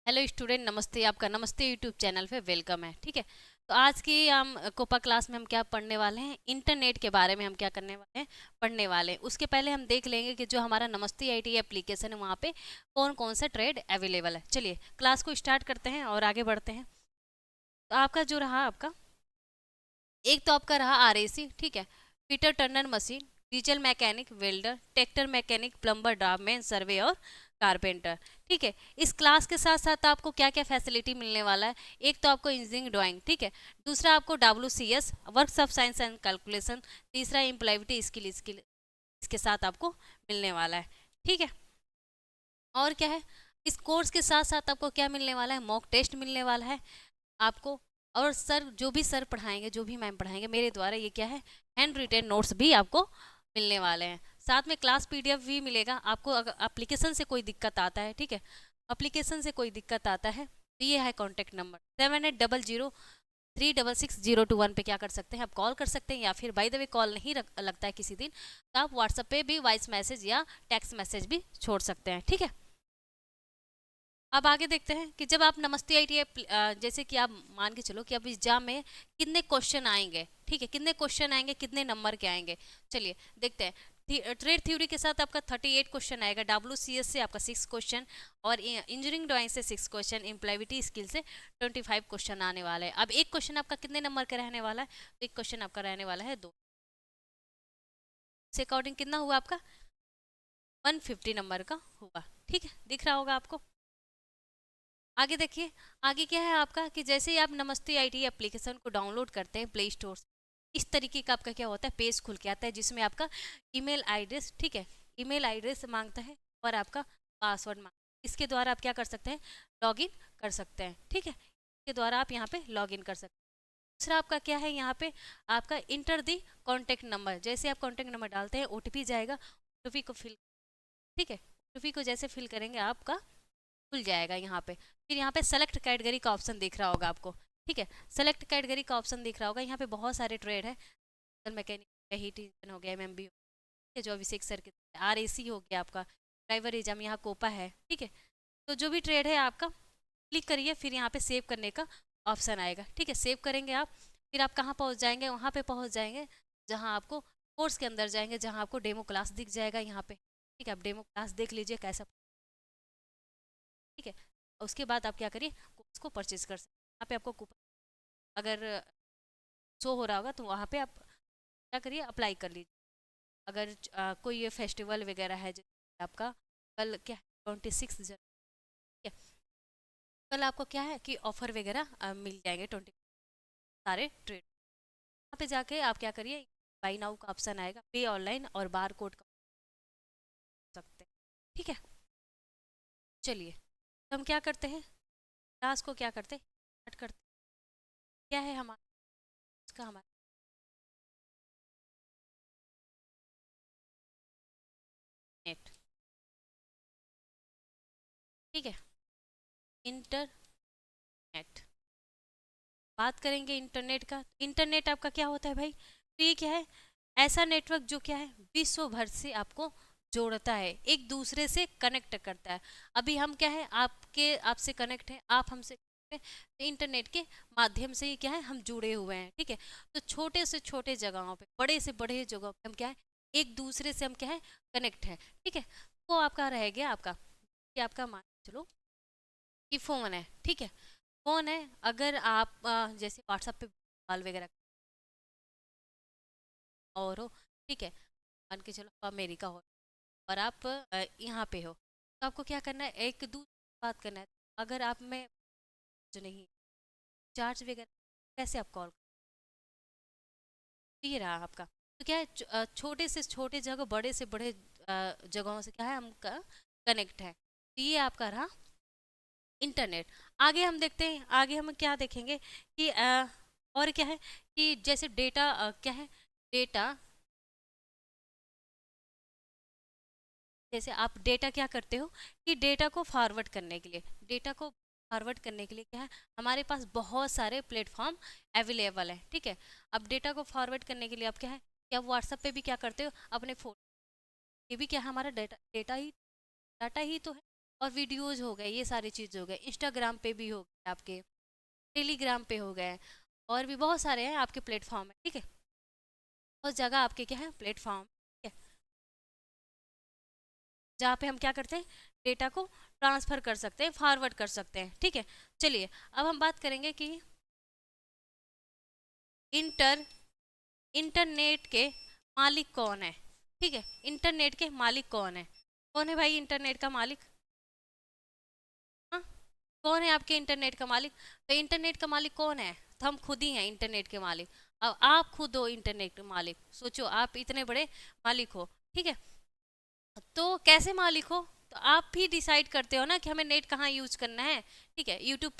Hello student, नमस्ते। आपका नमस्ते यूट्यूब चैनल पे वेलकम है। ठीक है, तो आज की हम कोपा क्लास में हम क्या पढ़ने वाले हैं, इंटरनेट के बारे में हम क्या करने वाले हैं, पढ़ने वाले हैं। उसके पहले हम देख लेंगे कि जो हमारा नमस्ते आईटी एप्लीकेशन है वहाँ पे कौन कौन सा ट्रेड अवेलेबल है। चलिए क्लास को स्टार्ट करते हैं और आगे बढ़ते हैं। तो आपका जो रहा, आपका एक तो आपका रहा आरएसी। ठीक है, fitter turner machine, diesel mechanic, welder, tractor mechanic, plumber, draughtsman, survey और कारपेंटर। ठीक है, इस क्लास के साथ साथ आपको क्या क्या फैसिलिटी मिलने वाला है। एक तो आपको इंजीनियरिंग ड्राइंग, ठीक है। दूसरा आपको WCS works of science and calculation. तीसरा एम्प्लॉयबिलिटी स्किल स्किल इसके साथ आपको मिलने वाला है। ठीक है, और क्या है, इस कोर्स के साथ साथ आपको क्या मिलने वाला है, मॉक टेस्ट मिलने वाला है आपको। और सर जो भी सर पढ़ाएंगे, जो भी मैम पढ़ाएंगे मेरे द्वारा, ये क्या है, हैंड रिटेन नोट्स भी आपको मिलने वाले हैं। साथ में क्लास पीडीएफ भी मिलेगा आपको। अगर एप्लीकेशन से कोई दिक्कत आता है, ठीक है, एप्लीकेशन से कोई दिक्कत आता है तो ये है कॉन्टैक्ट नंबर 7800366021 पे क्या कर सकते हैं, आप कॉल कर सकते हैं। या फिर बाय द वे कॉल नहीं लगता है किसी दिन, तो आप व्हाट्सएप पे भी वॉइस मैसेज या टेक्स्ट मैसेज भी छोड़ सकते हैं। ठीक है, अब आगे देखते हैं कि जब आप नमस्ते आईटी जैसे कि आप मान के चलो कि अब एग्जाम में कितने क्वेश्चन आएंगे। ठीक है, कितने क्वेश्चन आएंगे, कितने नंबर के आएंगे। चलिए देखते हैं। ट्रेड थ्योरी के साथ आपका 38 क्वेश्चन आएगा, WCS से आपका 6 क्वेश्चन, और इंजीनियरिंग ड्राइंग से 6 क्वेश्चन, एम्प्लॉयबिलिटी स्किल से 25 क्वेश्चन आने वाले हैं। अब एक क्वेश्चन आपका कितने नंबर का रहने वाला है, तो एक क्वेश्चन आपका रहने वाला है 2 से अकॉर्डिंग कितना हुआ आपका, 150 नंबर का होगा। ठीक है, दिख रहा होगा आपको। आगे देखिए, आगे क्या है आपका कि जैसे ही आप नमस्ते आईटी एप्लीकेशन को डाउनलोड करते हैं प्ले स्टोर से, इस तरीके का आपका क्या होता है, पेज खुल के आता है जिसमें आपका ईमेल एड्रेस, ठीक है, ईमेल एड्रेस मांगता है और आपका पासवर्ड मांगता है। इसके द्वारा आप क्या कर सकते हैं, लॉगिन कर सकते हैं। ठीक है, इसके द्वारा आप यहाँ पे लॉगिन कर सकते हैं। दूसरा आपका क्या है, यहाँ पे आपका इंटर दी कॉन्टैक्ट नंबर। जैसे आप कॉन्टैक्ट नंबर डालते हैं ओटीपी जाएगा, ओटीपी को फिल, ठीक है, ओटीपी को जैसे फिल करेंगे आपका खुल जाएगा यहाँ पे। फिर यहाँ पे सेलेक्ट कैटेगरी का ऑप्शन दिख रहा होगा आपको। ठीक है, सेलेक्ट कैटेगरी का ऑप्शन दिख रहा होगा। यहाँ पे बहुत सारे ट्रेड है, मैकेनिक, हीट इंजन हो गया, MMB हो गया, जो अभिषेक सर के, RAC हो गया आपका, ड्राइवर एग्जाम, यहाँ कोपा है। ठीक है, तो जो भी ट्रेड है आपका क्लिक करिए, फिर यहाँ पे सेव करने का ऑप्शन आएगा। ठीक है, सेव करेंगे आप, फिर आप कहाँ पहुँच जाएंगे, वहाँ पे पहुँच जाएंगे जहाँ आपको कोर्स के अंदर जाएंगे, जहाँ आपको डेमो क्लास दिख जाएगा यहाँ पे। ठीक है, आप डेमो क्लास देख लीजिए कैसा। ठीक है, उसके बाद आप क्या करिए, कोर्स को परचेज कर सकते हैं। यहाँ पे आपको कूपन अगर शो हो रहा होगा तो वहाँ पे आप क्या करिए, अप्लाई कर लीजिए। अगर कोई ये फेस्टिवल वगैरह है, जैसे आपका कल क्या है, 26 जनवरी, ठीक है, कल आपको क्या है कि ऑफर वगैरह मिल जाएंगे 20 सारे ट्रेड। यहाँ पे जाके आप क्या करिए, बाई नाउ का ऑप्शन आएगा, पे ऑनलाइन और बार कोड का सकते हैं। ठीक है, चलिए, तो हम क्या करते हैं, क्लास को क्या करते हैं, स्टार्ट करते हैं। क्या है हमारा, उसका हमारा नेट। ठीक है, इंटरनेट, बात करेंगे इंटरनेट का। इंटरनेट आपका क्या होता है भाई, तो ये क्या है, ऐसा नेटवर्क जो क्या है, विश्व भर से आपको जोड़ता है, एक दूसरे से कनेक्ट करता है। अभी हम क्या है, आपके आपसे कनेक्ट है, आप हमसे connect हैं, तो इंटरनेट के माध्यम से ही क्या है, हम जुड़े हुए हैं। ठीक है, तो छोटे से छोटे जगहों पे, बड़े से बड़े जगहों पे हम क्या है, एक दूसरे से हम क्या है, कनेक्ट है। ठीक है, वो आपका रह गया आपका, कि आपका मान के चलो कि फोन है। ठीक है, फोन है, अगर आप जैसे व्हाट्सएप पे कॉल वगैरह और हो, ठीक है, मान के चलो अमेरिका हो और आप यहाँ पे हो, तो आपको क्या करना है, एक दूसरे बात करना है। अगर आप में जो नहीं चार्ज वगैरह, कैसे आप कॉल, तो ये रहा आपका। तो क्या है, छोटे से छोटे जगह, बड़े से बड़े जगहों से क्या है, हम कनेक्ट है। तो ये आपका रहा इंटरनेट। आगे हम देखते हैं, आगे हम क्या देखेंगे कि और क्या है कि जैसे डेटा, क्या है, डेटा, जैसे आप डेटा क्या करते हो कि डेटा को फॉरवर्ड करने के लिए, डेटा को फॉरवर्ड करने के लिए क्या है, हमारे पास बहुत सारे प्लेटफॉर्म अवेलेबल है। ठीक है, अब डेटा को फॉरवर्ड करने के लिए आप क्या है, क्या व्हाट्सएप पे भी क्या करते हो, अपने फोन, ये भी क्या है, हमारा डेटा, डेटा ही, डाटा ही तो है। और वीडियोज हो गए, ये सारी चीज़ हो गए, इंस्टाग्राम पे भी हो गए आपके, टेलीग्राम पे हो गए, और भी बहुत सारे हैं आपके प्लेटफॉर्म है, ठीक है। बहुत जगह आपके क्या है प्लेटफॉर्म, ठीक है, जहाँ पे हम क्या करते हैं डेटा को ट्रांसफ़र कर सकते हैं, फॉरवर्ड कर सकते हैं, ठीक है। चलिए अब हम बात करेंगे कि इंटर इंटरनेट के मालिक कौन है, ठीक है। इंटरनेट के मालिक कौन है भाई इंटरनेट का मालिक? हाँ, कौन है आपके इंटरनेट का मालिक? तो इंटरनेट का मालिक कौन है? तो हम खुद ही हैं इंटरनेट के मालिक। अब आप खुद हो इंटरनेट के मालिक, सोचो आप इतने बड़े मालिक हो, ठीक है। तो कैसे मालिक हो? तो आप भी डिसाइड करते हो ना कि हमें नेट कहाँ यूज करना है, ठीक है। यूट्यूब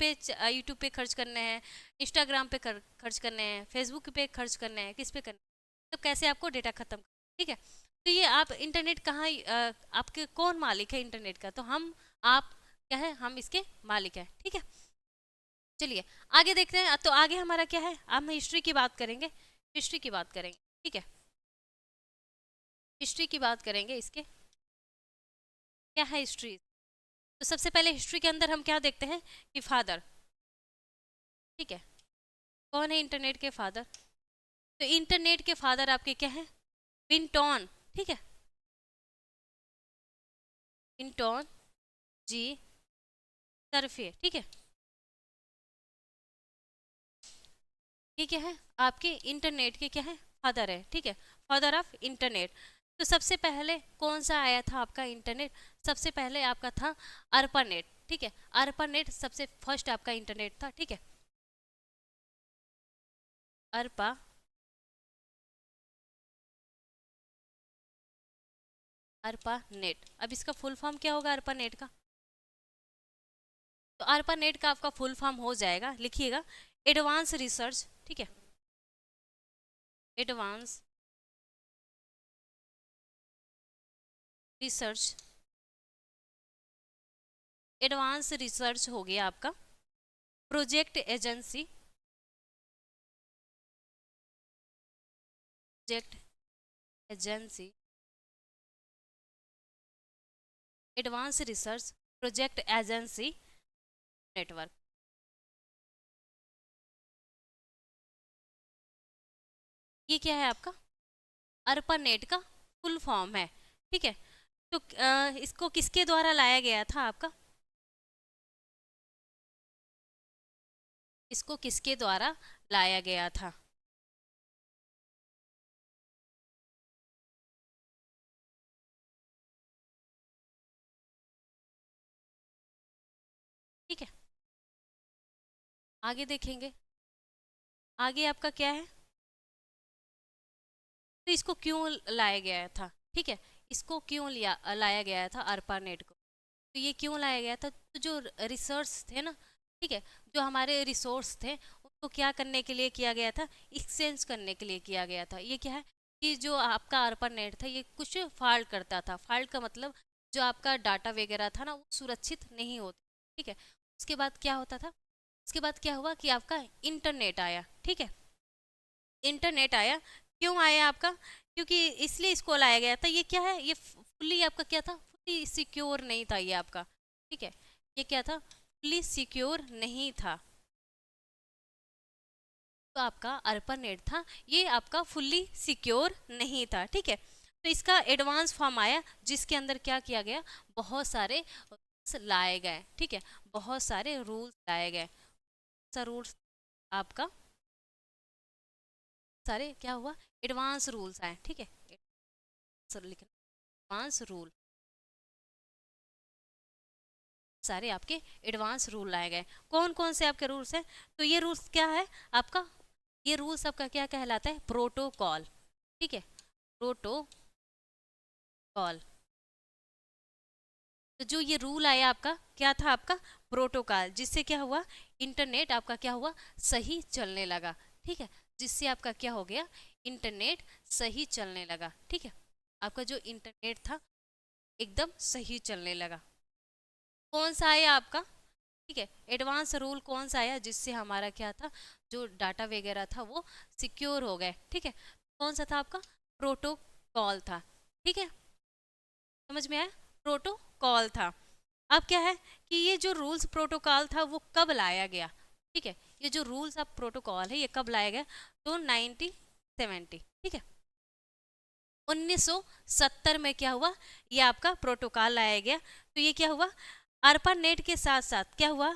पे खर्च करने हैं, इंस्टाग्राम पे खर्च करने हैं, फेसबुक पे खर्च करने हैं, किस पे करने हैं, तो कैसे आपको डेटा खत्म, ठीक है। तो ये आप इंटरनेट कहाँ आपके कौन मालिक है इंटरनेट का? तो हम, आप क्या है, हम इसके मालिक हैं, ठीक है। चलिए आगे देखते हैं। तो आगे हमारा क्या है, हम हिस्ट्री की बात करेंगे, हिस्ट्री की बात करेंगे, ठीक है। हिस्ट्री की बात करेंगे इसके, क्या है हिस्ट्री। तो सबसे पहले हिस्ट्री के अंदर हम क्या देखते हैं कि फादर, ठीक है, कौन है इंटरनेट के फादर? तो इंटरनेट के फादर आपके क्या है? विंटॉन, ठीक है, विंटॉन जी सर्फे, ठीक है। ये क्या है आपके इंटरनेट के क्या है फादर है, ठीक है, फादर ऑफ इंटरनेट। तो सबसे पहले कौन सा आया था आपका इंटरनेट? सबसे पहले आपका था अर्पानेट, ठीक है। अर्पानेट सबसे फर्स्ट आपका इंटरनेट था, ठीक है। अर्पा अर्पा नेट, अब इसका फुल फॉर्म क्या होगा अर्पा नेट का? तो अर्पा नेट का आपका फुल फॉर्म हो जाएगा, लिखिएगा, एडवांस रिसर्च, ठीक है, एडवांस रिसर्च, एडवांस रिसर्च हो गया आपका project agency, project agency, advance research project agency network. ये क्या है आपका अर्पानेट का फुल फॉर्म है, ठीक है। तो इसको किसके द्वारा लाया गया था आपका? इसको किसके द्वारा लाया गया था? ठीक है, आगे देखेंगे, आगे आपका क्या है, तो इसको क्यों लाया गया था, ठीक है। इसको क्यों लाया गया था अर्पानेट को? तो ये क्यों लाया गया था? तो जो रिसर्च थे ना, ठीक है, जो हमारे रिसोर्स थे उनको क्या करने के लिए किया गया था? एक्सचेंज करने के लिए किया गया था। ये क्या है कि जो आपका अर्पानेट था ये कुछ फॉल्ट करता था, फॉल्ट का मतलब जो आपका डाटा वगैरह था ना वो सुरक्षित नहीं होता, ठीक है। उसके बाद क्या होता था, उसके बाद क्या हुआ कि आपका इंटरनेट आया, ठीक है। इंटरनेट आया, क्यों आया आपका? क्योंकि इसलिए इसको लाया गया था। ये क्या है, ये फुल्ली आपका क्या था, फुल्ली सिक्योर नहीं था ये आपका, ठीक है। ये क्या था, फुल्ली सिक्योर नहीं था। तो आपका अर्पानेट था, ये आपका फुल्ली सिक्योर नहीं था, ठीक है। तो इसका एडवांस फॉर्म आया जिसके अंदर क्या किया गया, बहुत सारे रूल्स लाए गए, ठीक है, बहुत सारे रूल्स लाए गए। रूल्स आपका सारे क्या हुआ, एडवांस रूल्स आए, ठीक है। सर लिखना एडवांस रूल, सारे आपके एडवांस रूल लाए गए। कौन कौन से आपके रूल्स हैं? तो ये रूल्स क्या है आपका, ये रूल्स आपका क्या कहलाता है, प्रोटोकॉल, ठीक है, प्रोटोकॉल। तो जो ये रूल आया आपका क्या था, आपका प्रोटोकॉल, जिससे क्या हुआ, इंटरनेट आपका क्या हुआ, सही चलने लगा, ठीक है। जिससे आपका क्या हो गया, इंटरनेट सही चलने लगा, ठीक है। आपका जो इंटरनेट था एकदम सही चलने लगा। कौन सा आया आपका, ठीक है, एडवांस रूल कौन सा आया जिससे हमारा क्या था, जो डाटा वगैरह था वो सिक्योर हो गए, ठीक है। कौन सा था आपका, प्रोटोकॉल था, ठीक है, समझ में आया, प्रोटोकॉल था। अब क्या है कि ये जो रूल्स प्रोटोकॉल था वो कब लाया गया, ठीक है, ये जो रूल्स ऑफ प्रोटोकॉल है ये कब लाया गया, तो 1970, ठीक है, 1970 में क्या हुआ, ये आपका प्रोटोकॉल लाया गया। तो ये क्या हुआ, अर्पा नेट के साथ साथ क्या हुआ,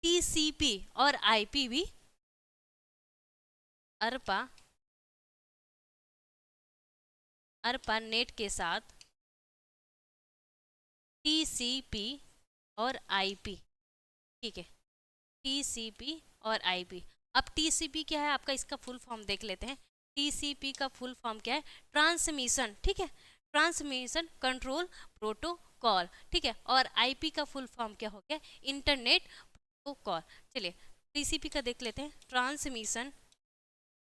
टीसीपी और आईपी भी, अर्पा अर्पा नेट के साथ टीसीपी और आईपी, ठीक है, टीसीपी और आईपी। अब टीसीपी क्या है आपका, इसका फुल फॉर्म देख लेते हैं। टीसीपी का फुल फॉर्म क्या है, ट्रांसमिशन, ठीक है, ट्रांसमिशन कंट्रोल प्रोटोकॉल, ठीक है, और आईपी का फुल फॉर्म क्या हो गया, इंटरनेट प्रोटोकॉल। चलिए टीसीपी का देख लेते हैं, transmission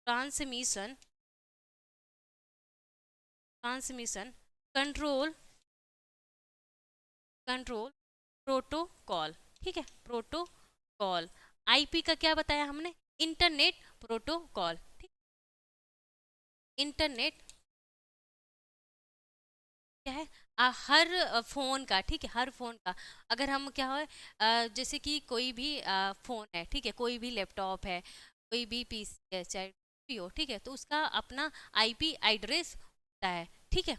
transmission transmission control control protocol, ठीक है, प्रोटोकॉल। आईपी का क्या बताया हमने, इंटरनेट प्रोटोकॉल, ठीक, इंटरनेट क्या है, हर फोन का, ठीक है, हर फोन का, अगर हम क्या हो, जैसे कि कोई भी फोन है, ठीक है, कोई भी लैपटॉप है, कोई भी पीसी है, चाहे भी हो, ठीक है, तो उसका अपना आईपी एड्रेस होता है, ठीक है,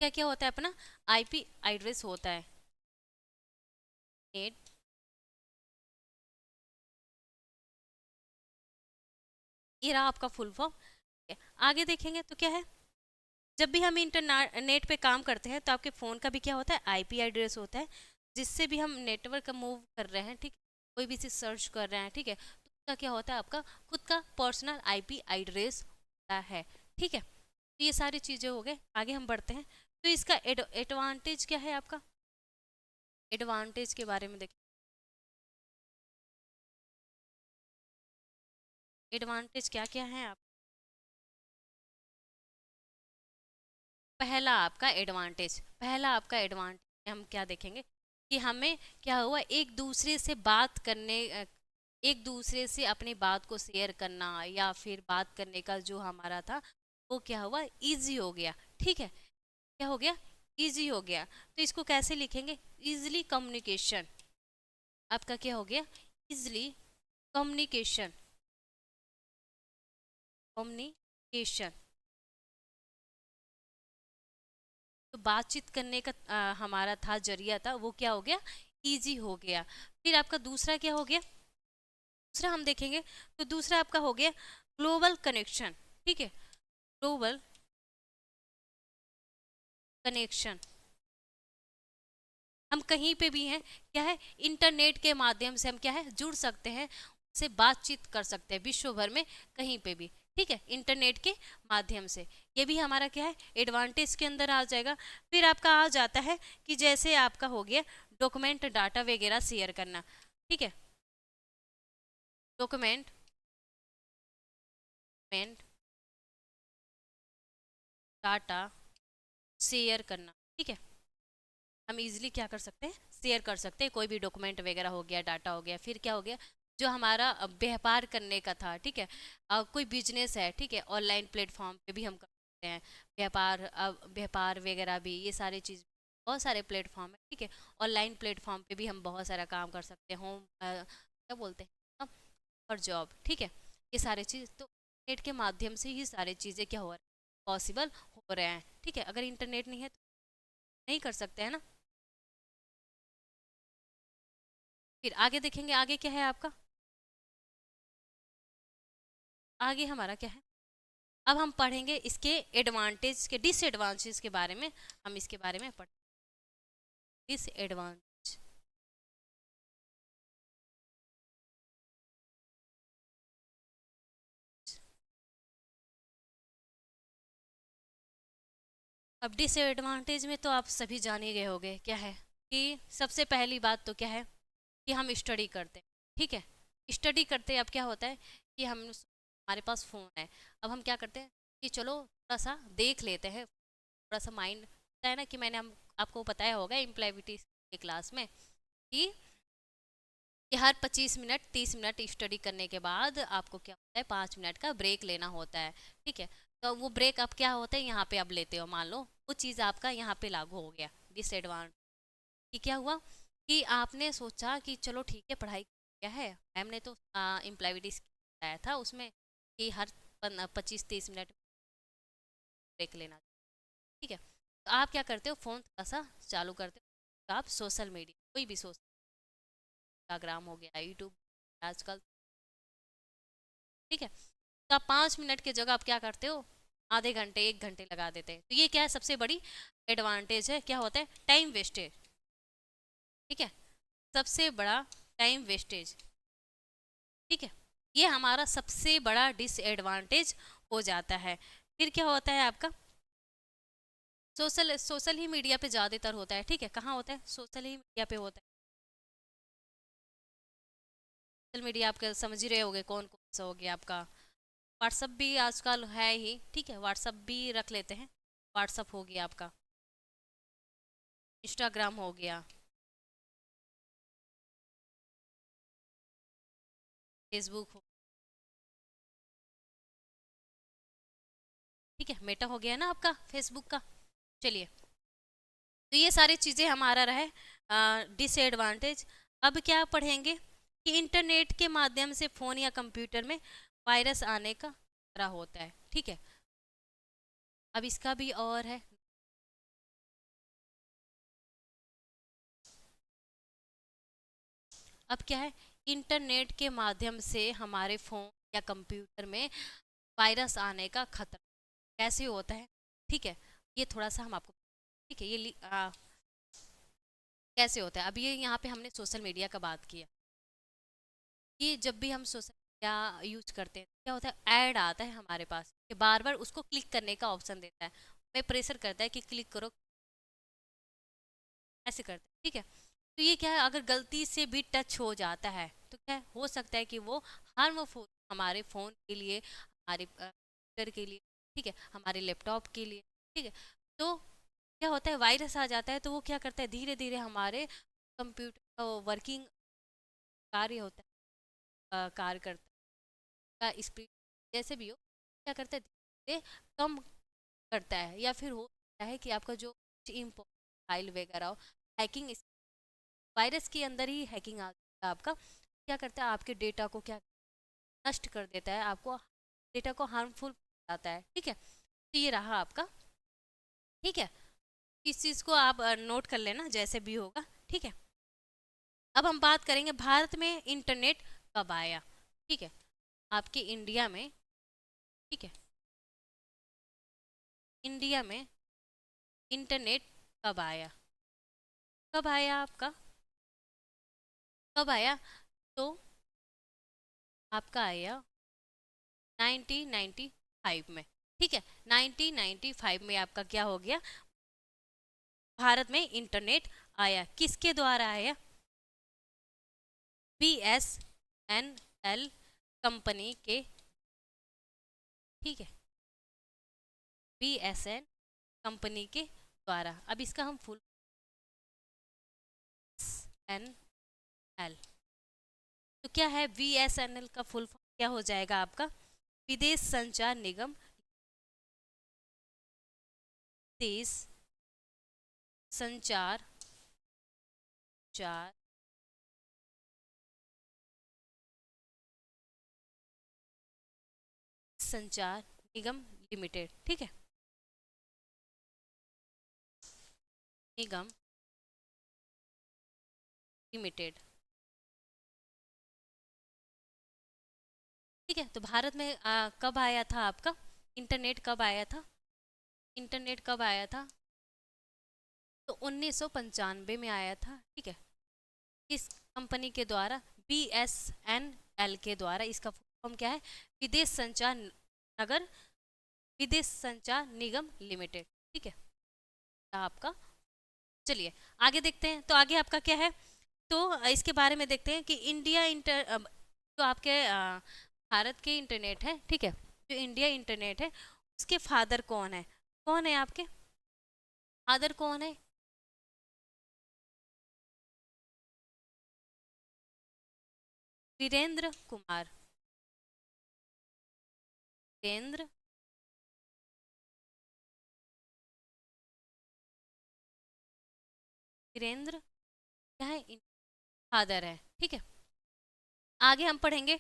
क्या क्या होता है, अपना आईपी एड्रेस होता है, नेट, ये रहा आपका फुल फॉर्म। आगे देखेंगे तो क्या है, जब भी हम इंटरनेट पे काम करते हैं तो आपके फ़ोन का भी क्या होता है, आईपी एड्रेस होता है, जिससे भी हम नेटवर्क का मूव कर रहे हैं, ठीक, कोई भी चीज़ सर्च कर रहे हैं, ठीक है, तो उसका क्या होता है, आपका खुद का पर्सनल आईपी एड्रेस होता है, ठीक है। तो ये सारी चीज़ें हो गए, आगे हम बढ़ते हैं। तो इसका एडवांटेज क्या है आपका, एडवांटेज के बारे में देखें, एडवांटेज क्या क्या है आप, पहला आपका एडवांटेज हम क्या देखेंगे कि हमें क्या हुआ, एक दूसरे से बात करने, एक दूसरे से अपनी बात को शेयर करना या फिर बात करने का जो हमारा था वो क्या हुआ, इजी हो गया, ठीक है, क्या हो गया, इजी हो गया। तो इसको कैसे लिखेंगे, इजली कम्युनिकेशन, आपका क्या हो गया, इजली कम्युनिकेशन, कम्युनिकेशन, तो बातचीत करने का हमारा था जरिया था, वो क्या हो गया, इजी हो गया। फिर आपका दूसरा क्या हो गया, दूसरा हम देखेंगे तो दूसरा आपका हो गया ग्लोबल कनेक्शन, ठीक है, ग्लोबल कनेक्शन, हम कहीं पे भी हैं, क्या है, इंटरनेट के माध्यम से हम क्या है, जुड़ सकते हैं, से बातचीत कर सकते हैं विश्व भर में कहीं पे भी, ठीक है, इंटरनेट के माध्यम से। ये भी हमारा क्या है, एडवांटेज के अंदर आ जाएगा। फिर आपका आ जाता है कि जैसे आपका हो गया डॉक्यूमेंट डाटा वगैरह शेयर करना, ठीक है, डॉक्यूमेंट डॉक्यूमेंट डाटा शेयर करना, ठीक है, हम इजीली क्या कर सकते हैं, शेयर कर सकते हैं, कोई भी डॉक्यूमेंट वगैरह हो गया, डाटा हो गया। फिर क्या हो गया, जो हमारा व्यापार करने का था, ठीक है, कोई बिजनेस है, ठीक है, ऑनलाइन प्लेटफॉर्म पे भी हम कर सकते हैं व्यापार, व्यापार वगैरह भी, ये सारी चीज़, बहुत सारे प्लेटफॉर्म है, ठीक है, ऑनलाइन प्लेटफॉर्म पे भी हम बहुत सारा काम कर सकते हैं, होम क्या बोलते हैं, और जॉब, ठीक है, ये सारी चीज़ तो नेट के माध्यम से ही सारी चीज़ें क्या हो रहा है, पॉसिबल हो रहे हैं, ठीक है, अगर इंटरनेट नहीं है तो नहीं कर सकते हैं ना। फिर आगे देखेंगे, आगे क्या है आपका, आगे हमारा क्या है, अब हम पढ़ेंगे इसके एडवांटेज के डिसएडवांटेज के बारे में, हम इसके बारे में पढ़, डिसएडवांटेज, अब डिसएडवांटेज में तो आप सभी जान ही गए होंगे, क्या है कि सबसे पहली बात तो क्या है कि हम स्टडी करते हैं, ठीक है, स्टडी करते अब क्या होता है कि हम, हमारे पास फ़ोन है, अब हम क्या करते हैं कि चलो थोड़ा सा देख लेते हैं, थोड़ा सा माइंड होता है ना, कि मैंने हम आपको बताया होगा इम्प्लॉयबिलिटी के क्लास में कि हर 25 मिनट 30 मिनट स्टडी करने के बाद आपको क्या होता है, 5 मिनट का ब्रेक लेना होता है, ठीक है, तो वो ब्रेक अब क्या होता है, यहाँ पे अब लेते हो, मान लो वो चीज़ आपका यहाँ पे लागू हो गया, डिसएडवांटेज, कि क्या हुआ कि आपने सोचा कि चलो ठीक है पढ़ाई क्या है, मैम ने तो इम्प्लॉयबिलिटी बताया था उसमें कि हर 25-30 मिनट ब्रेक लेना, ठीक है। तो आप क्या करते हो, फ़ोन थोड़ा सा चालू करते हो, तो आप सोशल मीडिया कोई भी सोशल, इंस्टाग्राम हो गया, यूट्यूब आजकल, ठीक है। तो आप 5 मिनट की जगह आप क्या करते हो, आधे घंटे 1 घंटे लगा देते हैं। तो ये क्या है, सबसे बड़ी एडवांटेज है, क्या होता है, टाइम वेस्टेज, ठीक है, सबसे बड़ा टाइम वेस्टेज, ठीक है, ये हमारा सबसे बड़ा डिसएडवांटेज हो जाता है। फिर क्या होता है आपका, सोशल सोशल ही मीडिया पे ज़्यादातर होता है, ठीक है, कहाँ होता है, सोशल ही मीडिया पे होता है। सोशल मीडिया आपके समझ ही रहे होगे कौन कौन सा हो गया आपका, व्हाट्सअप भी आजकल है ही, ठीक है, व्हाट्सअप भी रख लेते हैं, व्हाट्सअप हो गया आपका, इंस्टाग्राम हो गया, फेसबुक हो, ठीक है, मेटा हो गया ना आपका फेसबुक का। चलिए, तो ये सारी चीज़ें हमारा रहे डिसएडवांटेज। अब क्या पढ़ेंगे कि इंटरनेट के माध्यम से फ़ोन या कंप्यूटर में वायरस आने का खतरा होता है, ठीक है। अब इसका भी और है, अब क्या है, इंटरनेट के माध्यम से हमारे फ़ोन या कंप्यूटर में वायरस आने का खतरा कैसे होता है, ठीक है, ये थोड़ा सा हम आपको, ठीक है, कैसे होता है। अब ये यहाँ पे हमने सोशल मीडिया का बात किया कि जब भी हम सोशल मीडिया यूज करते हैं क्या होता है, ऐड आता है हमारे पास कि बार बार उसको क्लिक करने का ऑप्शन देता है, हमें प्रेशर करता है कि क्लिक करो, ऐसे करते हैं, ठीक है। तो ये क्या है, अगर गलती से भी टच हो जाता है तो क्या है, हो सकता है कि वो हार्मफुल हमारे फ़ोन के लिए, हमारे कंप्यूटर के लिए, ठीक है, हमारे लैपटॉप के लिए, ठीक है। तो क्या होता है, वायरस आ जाता है तो वो क्या करता है, धीरे धीरे हमारे कंप्यूटर का वर्किंग कार्य होता है, कार्य करता है का स्पीड जैसे भी हो, क्या करता है, धीरे धीरे कम करता है, या फिर हो सकता है कि आपका जो इम्पोर्टेंट फाइल वगैरह हो, हैकिंग, वायरस के अंदर ही हैकिंग आ जाता है आपका, क्या करता है, आपके डेटा को क्या नष्ट कर देता है, आपको डेटा को हार्मफुल बताता है, ठीक है। तो ये रहा आपका, ठीक है, इस चीज़ को आप नोट कर लेना जैसे भी होगा, ठीक है। अब हम बात करेंगे भारत में इंटरनेट कब आया, ठीक है, आपके इंडिया में, ठीक है, इंडिया में इंटरनेट कब आया, कब आया आपका, कब आया, तो आपका आया 1995 में, ठीक है, 1995 में आपका क्या हो गया, भारत में इंटरनेट आया, किसके द्वारा आया, BSNL कंपनी के, ठीक है, BSN कंपनी के द्वारा। अब इसका हम फुल NL, तो क्या है, BSNL का फुल फॉर्म क्या हो जाएगा आपका, विदेश संचार निगम, देश संचार चार संचार निगम लिमिटेड, ठीक है, निगम लिमिटेड, ठीक है। तो भारत में कब आया था आपका इंटरनेट, कब आया था, इंटरनेट कब आया था, तो 1995 में आया था, ठीक है, किस कंपनी के द्वारा, BSNL के द्वारा, इसका फॉर्म क्या है, विदेश संचार नगर विदेश संचार निगम लिमिटेड, ठीक है, आपका। चलिए आगे देखते हैं, तो आगे आपका क्या है, तो इसके बारे में देखते हैं कि इंडिया जो आपके भारत के इंटरनेट है, ठीक है, जो इंडिया इंटरनेट है उसके फादर कौन है, कौन है आपके फादर, कौन है, वीरेंद्र कुमार, वीरेंद्र वीरेंद्र क्या है, फादर है, ठीक है। आगे हम पढ़ेंगे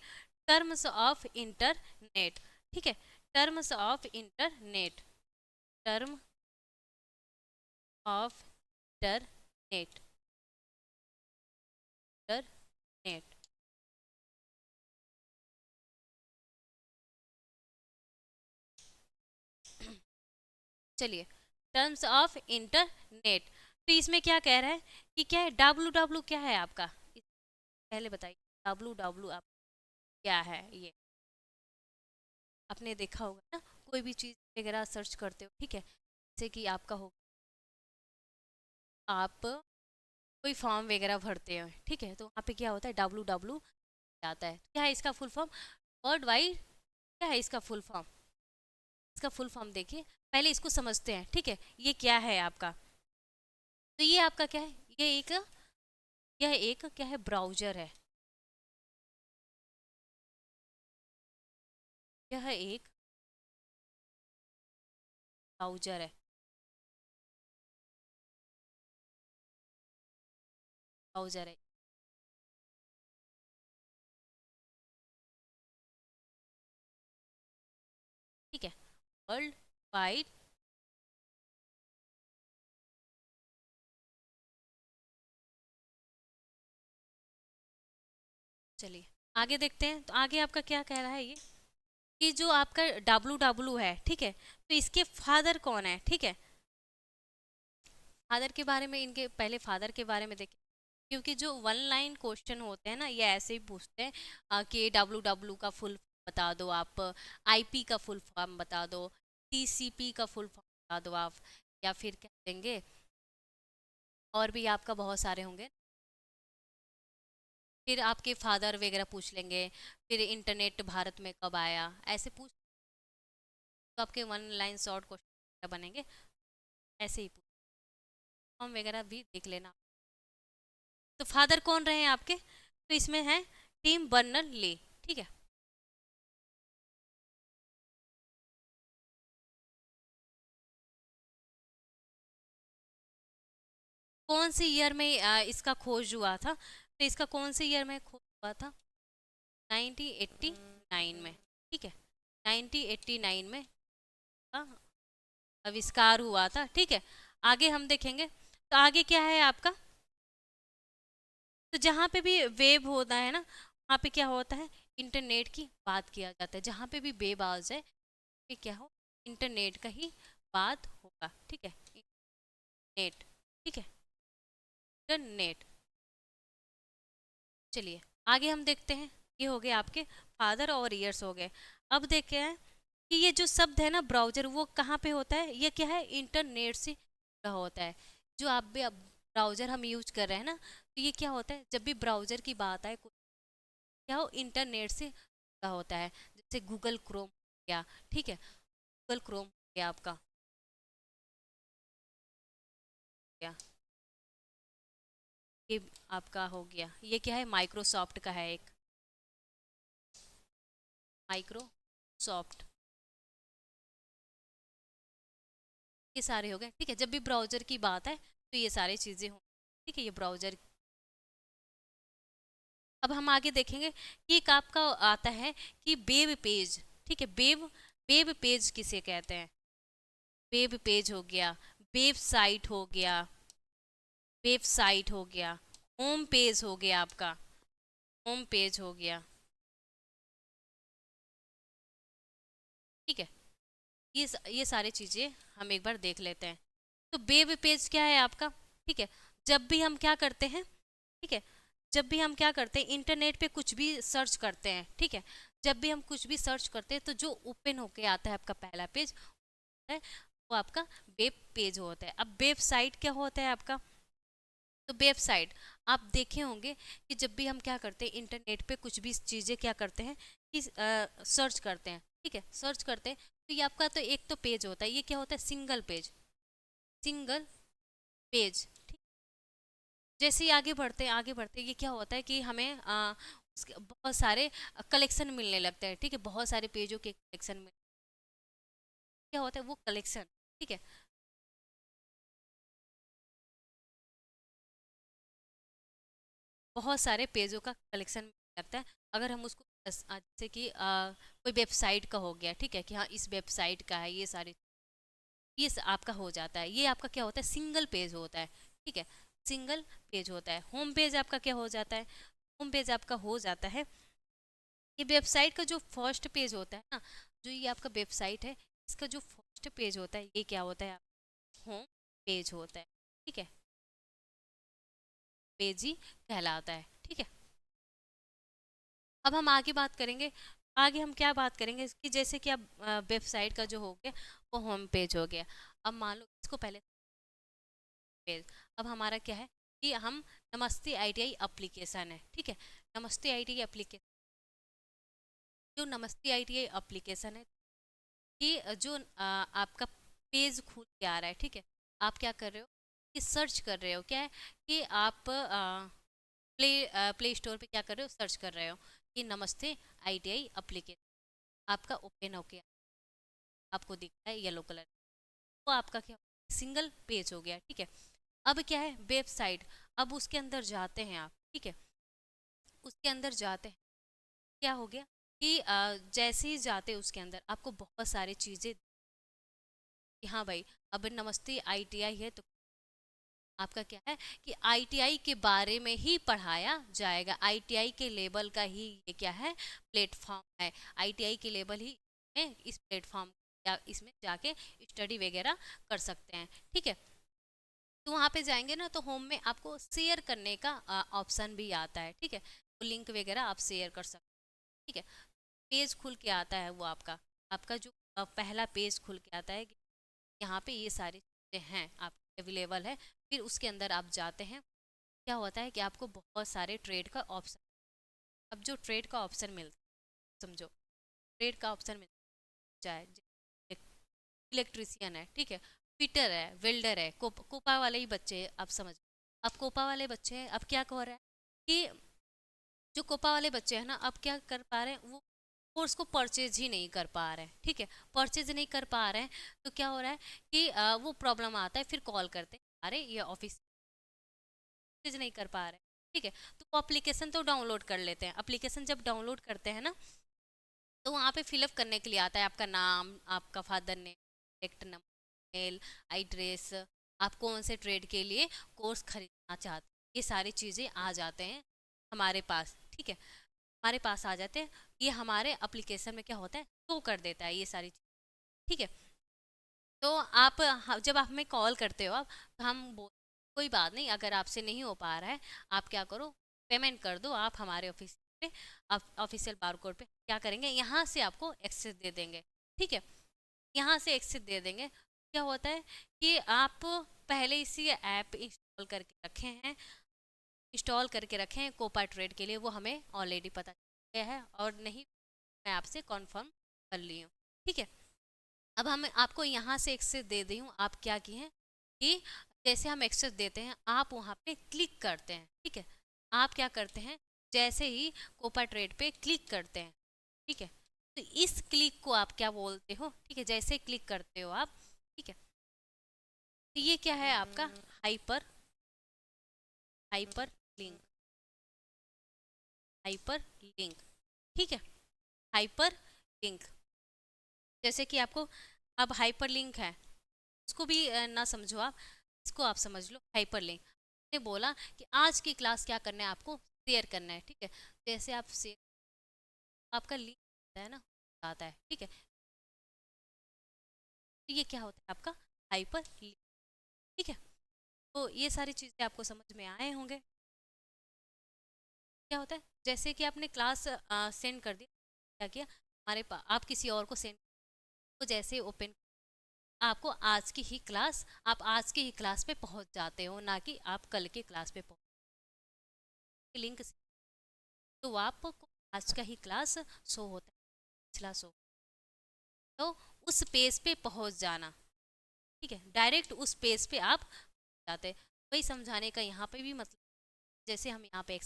टर्म्स ऑफ इंटरनेट, ठीक है। Terms of internet, term of internet, internet. चलिए, टर्म्स ऑफ इंटरनेट, तो इसमें क्या कह रहा है कि क्या है, डब्लू डब्लू क्या है आपका, पहले बताइए डब्लू डब्लू आप क्या है। ये आपने देखा होगा ना, कोई भी चीज़ वगैरह सर्च करते हो, ठीक है, जैसे कि आपका हो, आप कोई फॉर्म वगैरह भरते हो, ठीक है, तो वहाँ पे क्या होता है, डब्लू डब्लू आता है। क्या है इसका फुल फॉर्म, वर्ल्ड वाइड, क्या है इसका फुल फॉर्म, इसका फुल फॉर्म देखिए, पहले इसको समझते हैं, ठीक है। ये क्या है आपका, तो ये आपका क्या है, यह एक क्या है, ब्राउजर है, यह एक ब्राउजर है, ब्राउजर है, ठीक है, वर्ल्ड वाइड। चलिए आगे देखते हैं, तो आगे आपका क्या कह रहा है ये, कि जो आपका डब्लू डब्लू है, ठीक है, तो इसके फादर कौन है, ठीक है। फादर के बारे में, इनके पहले फादर के बारे में देखें, क्योंकि जो वन लाइन क्वेश्चन होते हैं ना, ये ऐसे ही पूछते हैं कि डब्लू डब्लू का फुल बता दो आप, आईपी का फुल फॉर्म बता दो, टीसीपी का फुल फॉर्म बता दो आप, या फिर क्या देंगे, और भी आपका बहुत सारे होंगे, फिर आपके फादर वगैरह पूछ लेंगे, फिर इंटरनेट भारत में कब आया, ऐसे पूछ, तो आपके वन लाइन शॉर्ट क्वेश्चन बनेंगे, ऐसे ही पूछ, फॉर्म वगैरह भी देख लेना। तो फादर कौन रहे हैं आपके, तो इसमें है टिम बर्नर ली, ठीक है। कौन सी ईयर में इसका खोज हुआ था, तो इसका कौन से ईयर में खोज हुआ था, 1989 में, ठीक है, 1989 में इसका आविष्कार हुआ था, ठीक है। आगे हम देखेंगे, तो आगे क्या है आपका, तो जहाँ पे भी वेब होता है ना, वहाँ पे क्या होता है, इंटरनेट की बात किया जाता है, जहाँ पे भी वेब आ जाए, ये क्या हो, इंटरनेट का ही बात होगा, ठीक है, नेट, ठीक है, इंटरनेट। चलिए आगे हम देखते हैं, ये हो गए आपके फादर और ईयर्स हो गए। अब देखते हैं कि ये जो शब्द है ना ब्राउजर, वो कहाँ पे होता है, ये क्या है, इंटरनेट से जुड़ा होता है। जो आप भी अब ब्राउजर हम यूज कर रहे हैं ना, तो ये क्या होता है, जब भी ब्राउजर की बात आए, क्या हो, इंटरनेट से जुड़ा होता है, जैसे गूगल क्रोम हो गया, ठीक है, गूगल क्रोम हो गया आपका, क्या ये आपका हो गया, ये क्या है, माइक्रोसॉफ्ट का है एक, माइक्रोसॉफ्ट, ये सारे हो गए, ठीक है। जब भी ब्राउजर की बात है, तो ये सारी चीज़ें हों, ठीक है, ये ब्राउजर। अब हम आगे देखेंगे कि एक आपका आता है कि वेब पेज, ठीक है, वेब पेज किसे कहते हैं, वेब पेज हो गया, वेबसाइट हो गया, वेबसाइट हो गया, होम पेज हो गया आपका, होम पेज हो गया, ठीक है। ये सारी चीज़ें हम एक बार देख लेते हैं। तो वेब पेज क्या है आपका, ठीक है, जब भी हम क्या करते हैं, ठीक है, जब भी हम क्या करते हैं, इंटरनेट पे कुछ भी सर्च करते हैं, ठीक है, जब भी हम कुछ भी सर्च करते हैं, तो जो ओपन होके आता है आपका पहला पेज है, वो आपका वेब पेज होता है। अब वेबसाइट क्या होता है आपका, तो वेबसाइट आप देखे होंगे कि जब भी हम क्या करते हैं, इंटरनेट पे कुछ भी चीज़ें क्या करते हैं कि सर्च करते हैं, ठीक है, सर्च करते हैं, तो ये आपका तो एक तो पेज होता है, ये क्या होता है, सिंगल पेज, सिंगल पेज, ठीक। जैसे ही आगे बढ़ते ये क्या होता है कि हमें उसके बहुत सारे कलेक्शन मिलने लगते हैं, ठीक है, बहुत सारे पेजों के कलेक्शन में क्या होता है, वो कलेक्शन, ठीक है, बहुत सारे पेजों का कलेक्शन लगता है। अगर हम उसको जैसे कि कोई वेबसाइट का हो गया, ठीक है, कि हाँ इस वेबसाइट का है, ये सारे आपका हो जाता है। ये आपका क्या होता है, सिंगल पेज होता है, ठीक है, सिंगल पेज होता है। होम पेज आपका क्या हो जाता है, होम पेज आपका हो जाता है, ये वेबसाइट का जो फर्स्ट पेज होता है ना, जो ये आपका वेबसाइट है, इसका जो फर्स्ट पेज होता है ये क्या होता है, होम पेज होता है, ठीक है, पेज ही कहलाता है, ठीक है। अब हम आगे बात करेंगे, आगे हम क्या बात करेंगे कि जैसे कि अब वेबसाइट का जो हो गया वो होम पेज हो गया। अब मान लो इसको पहले पेज, अब हमारा क्या है कि हम नमस्ते आईटीआई एप्लीकेशन है, ठीक है, नमस्ते आईटीआई एप्लीकेशन, जो नमस्ते आईटीआई एप्लीकेशन है, ये जो आपका पेज खुल के आ रहा है, ठीक है, आप क्या कर रहे हो कि सर्च कर रहे हो, क्या है कि आप प्ले स्टोर पे क्या कर रहे हो, सर्च कर रहे हो कि नमस्ते आईटीआई एप्लीकेशन, आपका ओपन होके आपको दिख रहा है येलो कलर, वो आपका क्या सिंगल पेज हो गया, ठीक है। अब क्या है वेबसाइट, अब उसके अंदर जाते हैं आप, ठीक है, उसके अंदर जाते हैं, क्या हो गया कि जैसे ही जाते उसके अंदर आपको बहुत सारी चीज़ें कि हाँ भाई अब नमस्ते आईटीआई है तो आपका क्या है कि आईटीआई के बारे में ही पढ़ाया जाएगा, आईटीआई के लेवल का ही ये क्या है प्लेटफॉर्म है, आईटीआई के लेवल ही में इस प्लेटफॉर्म या इसमें जाके स्टडी वगैरह कर सकते हैं, ठीक है। तो वहाँ पे जाएंगे ना तो होम में आपको शेयर करने का ऑप्शन भी आता है, ठीक है, तो लिंक वगैरह आप शेयर कर सकते हैं, ठीक है। पेज खुल के आता है वो आपका, आपका जो पहला पेज खुल के आता है कि यहाँ पे ये सारी चीज़ें हैं आप अवेलेबल है। फिर उसके अंदर आप जाते हैं, क्या होता है कि आपको बहुत सारे ट्रेड का ऑप्शन, अब जो ट्रेड का ऑप्शन मिलता है, समझो ट्रेड का ऑप्शन मिल जाए, इलेक्ट्रिशियन है, ठीक है, फिटर है, वेल्डर है, कोपा वाले ही बच्चे आप समझ, अब कोपा वाले बच्चे हैं, अब क्या हो रहा है कि जो कोपा वाले बच्चे हैं ना अब क्या कर पा रहे हैं, वो कोर्स को परचेज ही नहीं कर पा रहे हैं, ठीक है, परचेज नहीं कर पा रहे हैं, तो क्या हो रहा है कि वो प्रॉब्लम आता है, फिर कॉल करते हैं अरे ये ऑफिस नहीं कर पा रहे हैं, ठीक है, तो वो एप्लीकेशन तो डाउनलोड कर लेते हैं, एप्लीकेशन जब डाउनलोड करते हैं ना तो वहाँ पे फिलअप करने के लिए आता है आपका नाम, आपका father name, contact number, mail, address, आप कौन से ट्रेड के लिए कोर्स खरीदना चाहते हैं, ये सारी चीज़ें आ जाते हैं हमारे पास, ठीक है, हमारे पास आ जाते हैं, ये हमारे एप्लीकेशन में क्या होता है शो कर देता है ये सारी चीज़, ठीक है। तो आप जब आप हमें कॉल करते हो आप, तो हम बोल कोई बात नहीं, अगर आपसे नहीं हो पा रहा है आप क्या करो पेमेंट कर दो, आप हमारे ऑफिस पे, आप ऑफिशियल बारकोड पे क्या करेंगे यहाँ से आपको एक्सेस दे देंगे, ठीक है, यहाँ से एक्सेस दे देंगे। क्या होता है कि आप पहले इसी ऐप इंस्टॉल करके रखे हैं, इंस्टॉल करके रखे हैं कोपा ट्रेड के लिए, वो हमें ऑलरेडी पता चल गया है और नहीं मैं आपसे कॉन्फर्म कर ली हूँ, ठीक है। अब हम आपको यहाँ से एक्सेस दे दी हूँ, आप क्या किए हैं कि जैसे हम एक्सेस देते हैं आप वहाँ पे क्लिक करते हैं, ठीक है, आप क्या करते हैं जैसे ही कोपा ट्रेड पे क्लिक करते हैं, ठीक है, तो इस क्लिक को आप क्या बोलते हो, ठीक है, जैसे क्लिक करते हो आप, ठीक है, तो ये क्या है आपका hyper, hyper link, hyper link, ठीक है, हाइपर लिंक, जैसे कि आपको अब हाइपर लिंक है उसको भी ना समझो आप, इसको आप समझ लो हाइपर लिंक, ने बोला कि आज की क्लास क्या करना है आपको शेयर करना है, ठीक है, जैसे आप शेयर आपका लिंक होता है ना आता है, ठीक है, तो ये क्या होता है आपका हाइपर लिंक, ठीक है। तो ये सारी चीज़ें आपको समझ में आए होंगे, क्या होता है जैसे कि आपने क्लास सेंड कर दिया, क्या किया हमारे पास आप किसी और को सेंड, तो जैसे ओपन आपको आज की ही क्लास, आप आज की ही क्लास पे पहुंच जाते हो, ना कि आप कल के क्लास पे पहुंच लिंक, तो आपको आज का ही क्लास शो होता है, पिछला शो, तो उस पेज पे पहुंच जाना, ठीक है, डायरेक्ट उस पेज पे आप जाते हैं, वही समझाने का यहाँ पे भी मतलब, जैसे हम यहाँ पे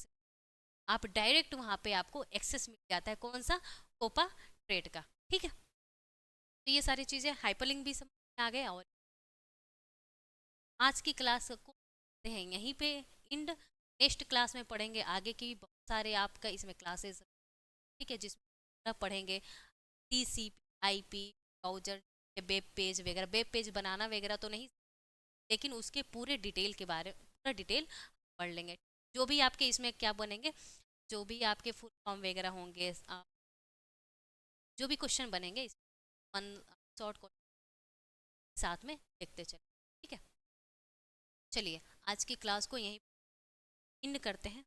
आप डायरेक्ट वहाँ पे आपको एक्सेस मिल जाता है कौन सा कोपा ट्रेड का, ठीक है। तो ये सारी चीज़ें हाइपरलिंक भी समझ में आ गए, और आज की क्लास को हैं यहीं पे इंड, नेक्स्ट क्लास में पढ़ेंगे आगे की बहुत सारे आपका इसमें क्लासेस, ठीक है, जिसमें पढ़ेंगे TCP/IP ब्राउजर, वेब पेज वगैरह, वेब पेज बनाना वगैरह तो नहीं, लेकिन उसके पूरे डिटेल के बारे में पूरा डिटेल पढ़ लेंगे। जो भी आपके इसमें क्या बनेंगे, जो भी आपके फुल फॉर्म वगैरह होंगे, जो भी क्वेश्चन बनेंगे इस वन शॉर्ट क्वेश्चन साथ में देखते चले, ठीक है। चलिए आज की क्लास को यहीं एंड करते हैं।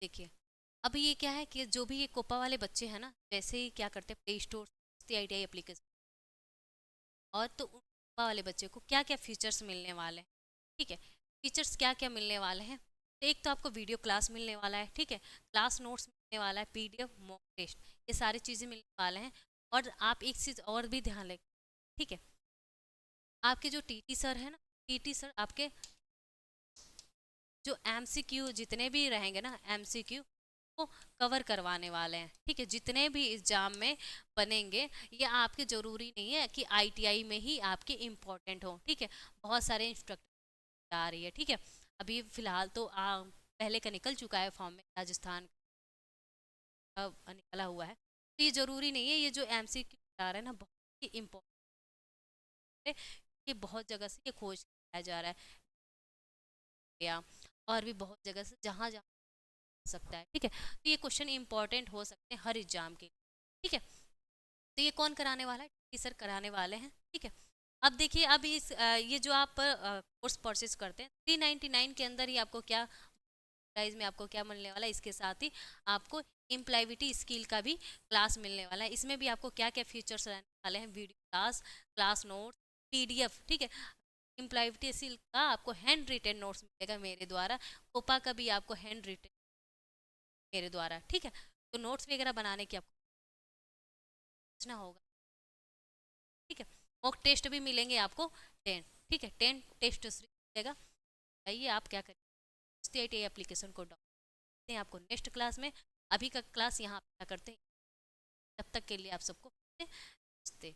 देखिए अब ये क्या है कि जो भी ये कोपा वाले बच्चे हैं ना, जैसे ही क्या करते हैं प्ले स्टोर ITI एप्लीकेशन, और तो उन कोपा वाले बच्चे को क्या क्या फीचर्स मिलने वाले हैं, ठीक है। फीचर्स क्या क्या मिलने वाले हैं, तो एक तो आपको वीडियो क्लास मिलने वाला है, ठीक है, क्लास नोट्स मिलने वाला है, PDF मॉक टेस्ट, ये सारी चीज़ें मिलने वाले हैं। और आप एक चीज़ और भी ध्यान रखें, ठीक है, आपके जो TT सर है ना, TT सर आपके जो MCQ जितने भी रहेंगे ना, MCQ को कवर करवाने वाले हैं, ठीक है। जितने भी एग्जाम में बनेंगे, ये आपके ज़रूरी नहीं है कि ITI में ही आपके इम्पोर्टेंट हो, ठीक है। बहुत सारे इंस्ट्रक्टर आ रही है, ठीक है। अभी फिलहाल तो पहले का निकल चुका है फॉर्म में, राजस्थान का निकला हुआ है, तो ये ज़रूरी नहीं है। ये जो MCQ आ रहा है ना, बहुत ही इम्पोर्टेंट है, ये बहुत जगह से ये खोज किया जा रहा है, या और भी बहुत जगह से जहाँ जहाँ सकता है, ठीक है। तो ये क्वेश्चन इंपॉर्टेंट हो सकते हैं हर एग्जाम के, ठीक है। तो ये कौन कराने वाला है, सर कराने वाले हैं, ठीक है। अब देखिए, अब ये जो आप कोर्स परचेज करते हैं 399 के अंदर ही आपको क्या प्राइस में आपको क्या मिलने वाला है, इसके साथ ही आपको एम्प्लॉयबिलिटी स्किल का भी क्लास मिलने वाला है। इसमें भी आपको क्या क्या फीचर्स रहने वाले हैं, video class, class note, PDF, ठीक है। एम्प्लॉयबिलिटी स्किल का आपको हैंड रिटेन नोट्स मिलेगा मेरे द्वारा, कोपा का भी आपको हैंड रिटेन मेरे द्वारा, ठीक है। तो नोट्स वगैरह बनाने की आपको सोचना होगा, ठीक है। मॉक टेस्ट भी मिलेंगे आपको 10, ठीक है, 10 टेस्ट मिलेगा। आइए आप क्या करें, स्टेट एप्लीकेशन को डाउनलोड हैं आपको नेक्स्ट क्लास में। अभी का क्लास यहाँ क्या करते हैं, तब तक के लिए आप सबको नमस्ते।